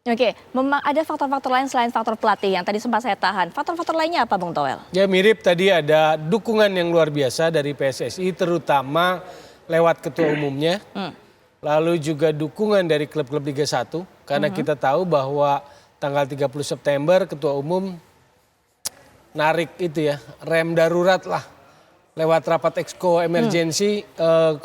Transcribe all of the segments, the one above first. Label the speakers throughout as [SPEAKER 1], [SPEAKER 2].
[SPEAKER 1] Oke, memang ada faktor-faktor lain selain faktor pelatih yang tadi sempat saya tahan. Faktor-faktor lainnya apa, Bung Toel?
[SPEAKER 2] Ya mirip tadi ada dukungan yang luar biasa dari PSSI terutama lewat ketua umumnya. Lalu juga dukungan dari klub-klub Liga 1 karena kita tahu bahwa tanggal 30 September ketua umum narik itu ya rem darurat lah lewat rapat exco emergency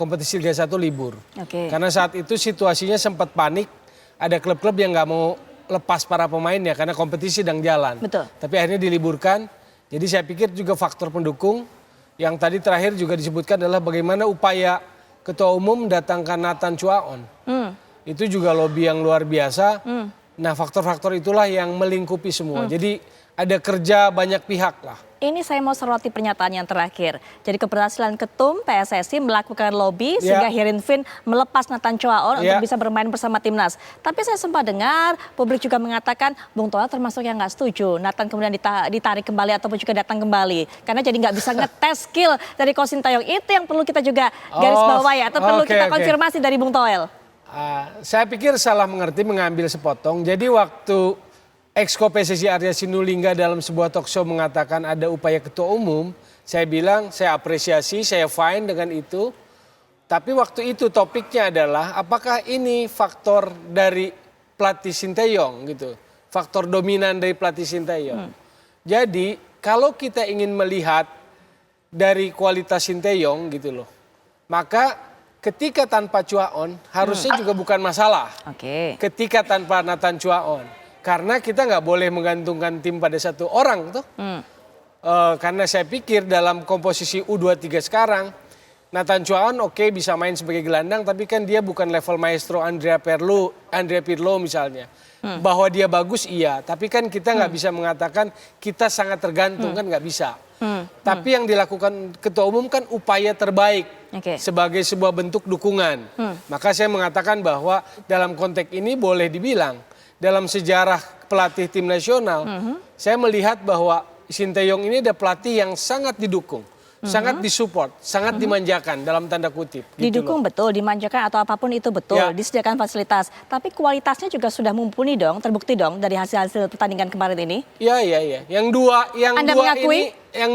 [SPEAKER 2] kompetisi Liga 1 libur. Karena saat itu situasinya sempat panik, ada klub-klub yang nggak mau lepas para pemainnya karena kompetisi sedang jalan.
[SPEAKER 1] Betul.
[SPEAKER 2] Tapi akhirnya diliburkan. Jadi saya pikir juga faktor pendukung yang tadi terakhir juga disebutkan adalah bagaimana upaya ketua umum datangkan Nathan Chuaon. Itu juga lobby yang luar biasa. Nah faktor-faktor itulah yang melingkupi semua. Jadi ada kerja banyak pihak lah.
[SPEAKER 1] Ini saya mau soroti pernyataan yang terakhir. Jadi keberhasilan ketum PSSI melakukan lobby sehingga Hirinfin melepas Nathan Chuaon untuk bisa bermain bersama timnas. Tapi saya sempat dengar publik juga mengatakan Bung Toel termasuk yang nggak setuju Nathan kemudian ditarik kembali ataupun juga datang kembali. Karena jadi nggak bisa ngetes skill dari Coach Sintayong. Itu yang perlu kita juga garis bawahi atau perlu kita konfirmasi dari Bung Toel.
[SPEAKER 2] Saya pikir salah mengerti mengambil sepotong. Jadi waktu Exco PSSI Arya Sinulinga dalam sebuah talk show mengatakan ada upaya ketua umum, saya bilang saya apresiasi, saya fine dengan itu. Tapi waktu itu topiknya adalah apakah ini faktor dari pelatih Sintayong gitu. Faktor dominan dari pelatih Sintayong. Jadi kalau kita ingin melihat dari kualitas Sintayong gitu loh. Maka ketika tanpa Chuaon harusnya juga bukan masalah. Ketika tanpa Nathan Chuaon. Karena kita nggak boleh menggantungkan tim pada satu orang tuh. Karena saya pikir dalam komposisi U23 sekarang, Nathan Chuaon bisa main sebagai gelandang, tapi kan dia bukan level maestro Andrea Pirlo misalnya. Bahwa dia bagus iya, tapi kan kita nggak bisa mengatakan kita sangat tergantung kan nggak bisa. Tapi yang dilakukan ketua umum kan upaya terbaik sebagai sebuah bentuk dukungan. Maka saya mengatakan bahwa dalam konteks ini boleh dibilang dalam sejarah pelatih tim nasional, saya melihat bahwa Sintayong ini ada pelatih yang sangat didukung, sangat disupport, sangat dimanjakan dalam tanda kutip.
[SPEAKER 1] Didukung
[SPEAKER 2] gitu
[SPEAKER 1] betul, dimanjakan atau apapun itu betul, disediakan fasilitas. Tapi kualitasnya juga sudah mumpuni dong, terbukti dong dari hasil-hasil pertandingan kemarin ini.
[SPEAKER 2] Iya. Yang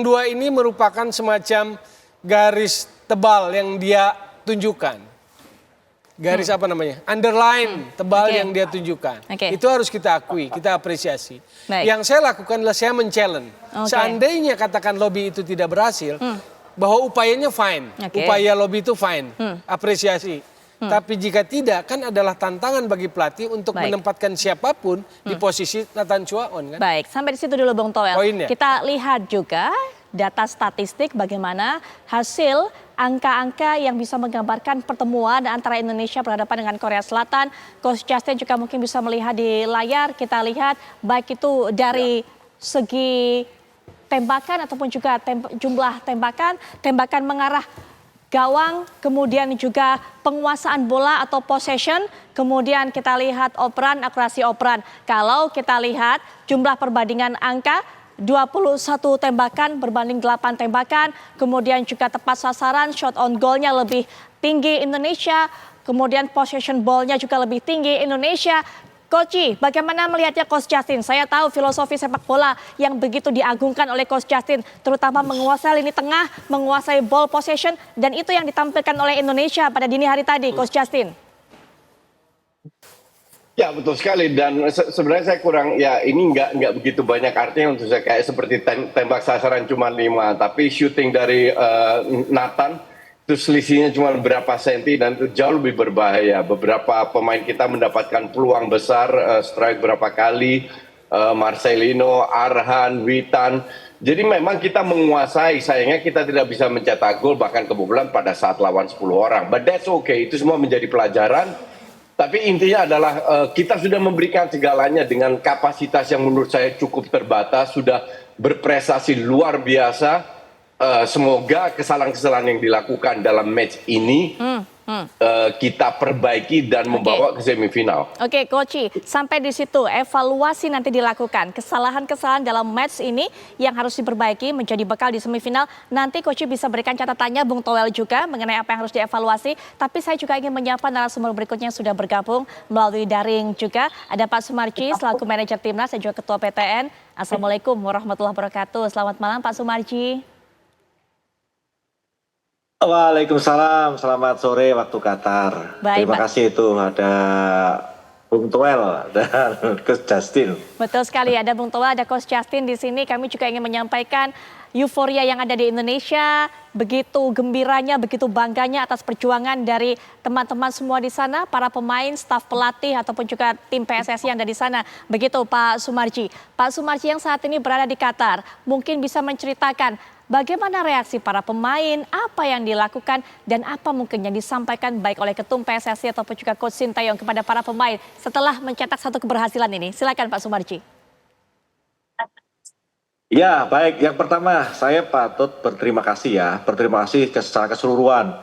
[SPEAKER 2] dua ini merupakan semacam garis tebal yang dia tunjukkan. Garis apa namanya? Underline tebal yang dia tunjukkan. Itu harus kita akui, kita apresiasi. Yang saya lakukan adalah saya men-challenge. Seandainya katakan lobby itu tidak berhasil, bahwa upayanya fine. Upaya lobby itu fine, apresiasi. Tapi jika tidak, kan adalah tantangan bagi pelatih untuk menempatkan siapapun di posisi Nathan Chuaon. Kan?
[SPEAKER 1] Baik, sampai di situ dulu Bung Toel. Kita lihat juga data statistik bagaimana hasil angka-angka yang bisa menggambarkan pertemuan antara Indonesia berhadapan dengan Korea Selatan. Coach Justin juga mungkin bisa melihat di layar. Kita lihat baik itu dari segi tembakan ataupun juga jumlah tembakan mengarah gawang, kemudian juga penguasaan bola atau possession, kemudian kita lihat operan, akurasi operan. Kalau kita lihat jumlah perbandingan angka, 21 tembakan berbanding 8 tembakan, kemudian juga tepat sasaran, shot on goal-nya lebih tinggi Indonesia, kemudian possession ball-nya juga lebih tinggi Indonesia. Coach, bagaimana melihatnya Coach Justin? Saya tahu filosofi sepak bola yang begitu diagungkan oleh Coach Justin, terutama menguasai lini tengah, menguasai ball possession, dan itu yang ditampilkan oleh Indonesia pada dini hari tadi, Coach Justin.
[SPEAKER 3] Ya betul sekali, dan sebenarnya saya kurang, ya ini nggak begitu banyak artinya untuk saya, kayak seperti tembak sasaran cuma 5, tapi shooting dari Nathan itu selisihnya cuma berapa senti dan itu jauh lebih berbahaya. Beberapa pemain kita mendapatkan peluang besar, strike berapa kali, Marcelino, Arhan, Witan. Jadi memang kita menguasai, sayangnya kita tidak bisa mencetak gol bahkan kebobolan pada saat lawan 10 orang. But that's okay, itu semua menjadi pelajaran. Tapi intinya adalah kita sudah memberikan segalanya dengan kapasitas yang menurut saya cukup terbatas, sudah berprestasi luar biasa. Semoga kesalahan-kesalahan yang dilakukan dalam match ini kita perbaiki dan membawa ke semifinal.
[SPEAKER 1] Oke, Coach, sampai di situ evaluasi nanti dilakukan. Kesalahan-kesalahan dalam match ini yang harus diperbaiki menjadi bekal di semifinal. Nanti Coach bisa berikan catatannya, Bung Toel juga mengenai apa yang harus dievaluasi. Tapi saya juga ingin menyapa narasumber berikutnya yang sudah bergabung melalui daring juga. Ada Pak Sumarji selaku manajer Timnas dan juga Ketua PTN. Assalamualaikum warahmatullahi wabarakatuh. Selamat malam Pak Sumarji.
[SPEAKER 4] Waalaikumsalam, selamat sore waktu Qatar.
[SPEAKER 1] Baik,
[SPEAKER 4] terima kasih itu ada Bung Toel dan Coach Justin.
[SPEAKER 1] Betul sekali, ada Bung Toel, ada Coach Justin di sini. Kami juga ingin menyampaikan euforia yang ada di Indonesia, begitu gembiranya, begitu bangganya atas perjuangan dari teman-teman semua di sana, para pemain, staf pelatih ataupun juga tim PSSI yang ada di sana. Begitu Pak Sumarji. Pak Sumarji yang saat ini berada di Qatar, mungkin bisa menceritakan bagaimana reaksi para pemain, apa yang dilakukan, dan apa mungkin yang disampaikan baik oleh Ketum PSSI ataupun juga Coach Sintayong kepada para pemain setelah mencetak satu keberhasilan ini. Silakan Pak Sumarji.
[SPEAKER 4] Ya, baik. Yang pertama, saya patut berterima kasih ya. Berterima kasih secara keseluruhan.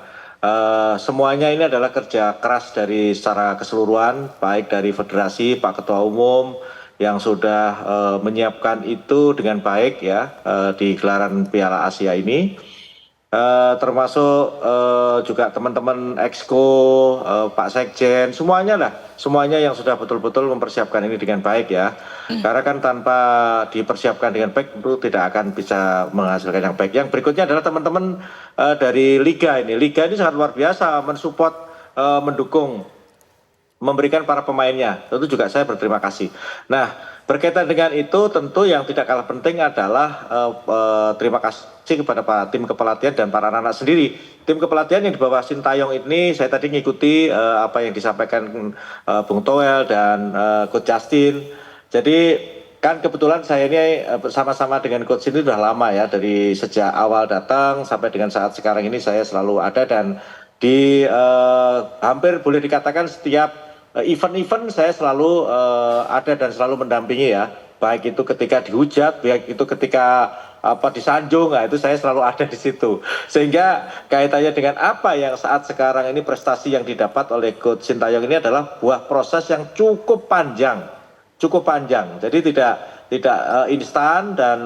[SPEAKER 4] Semuanya ini adalah kerja keras dari secara keseluruhan, baik dari federasi, Pak Ketua Umum, yang sudah menyiapkan itu dengan baik ya di gelaran Piala Asia ini, termasuk juga teman-teman Exco, Pak Sekjen, semuanya yang sudah betul-betul mempersiapkan ini dengan baik ya. Karena kan tanpa dipersiapkan dengan baik tentu tidak akan bisa menghasilkan yang baik. Yang berikutnya adalah teman-teman dari Liga ini. Liga ini sangat luar biasa mensupport, mendukung, memberikan para pemainnya. Tentu juga saya berterima kasih. Nah, berkaitan dengan itu tentu yang tidak kalah penting adalah terima kasih kepada tim kepelatihan dan para anak-anak sendiri. Tim kepelatihan yang di bawah Sintayong ini saya tadi ngikuti apa yang disampaikan Bung Toel dan Coach Justin. Jadi kan kebetulan saya ini bersama-sama dengan Coach ini sudah lama ya, dari sejak awal datang sampai dengan saat sekarang ini saya selalu ada, dan di hampir boleh dikatakan setiap event-event saya selalu ada dan selalu mendampingi ya, baik itu ketika dihujat, baik itu ketika disanjung, nah itu saya selalu ada di situ. Sehingga kaitannya dengan apa yang saat sekarang ini prestasi yang didapat oleh Coach Sintayong ini adalah buah proses yang cukup panjang. Jadi tidak instan, dan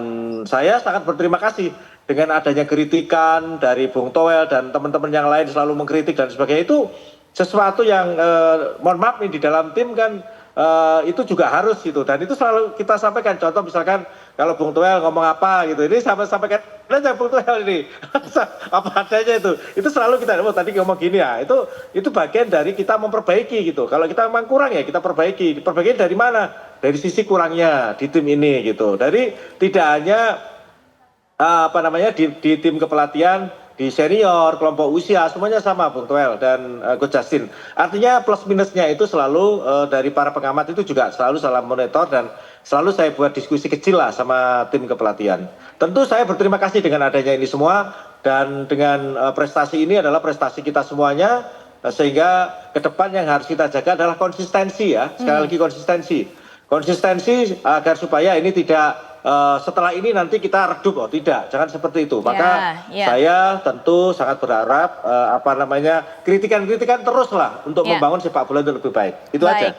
[SPEAKER 4] saya sangat berterima kasih dengan adanya kritikan dari Bung Toel dan teman-teman yang lain selalu mengkritik dan sebagainya. Itu sesuatu yang mohon maaf nih di dalam tim kan itu juga harus gitu, dan itu selalu kita sampaikan. Contoh misalkan kalau Bung Toel ngomong apa gitu, ini sampaikan aja Bung Toel ini apa adanya, itu selalu kita tadi ngomong gini ya, itu bagian dari kita memperbaiki gitu. Kalau kita memang kurang ya kita perbaiki dari mana, dari sisi kurangnya di tim ini gitu. Dari tidak hanya di tim kepelatihan, di senior, kelompok usia, semuanya sama Bung Toel dan Coach Justin. Artinya plus minusnya itu selalu dari para pengamat itu juga selalu salah monitor, dan selalu saya buat diskusi kecil lah sama tim kepelatihan. Tentu saya berterima kasih dengan adanya ini semua, dan dengan prestasi ini adalah prestasi kita semuanya, sehingga ke depan yang harus kita jaga adalah konsistensi ya. Sekali lagi konsistensi agar supaya ini tidak setelah ini nanti kita redup, tidak, jangan seperti itu. Maka saya tentu sangat berharap kritikan-kritikan teruslah untuk membangun sepak bola yang lebih baik. Itu aja.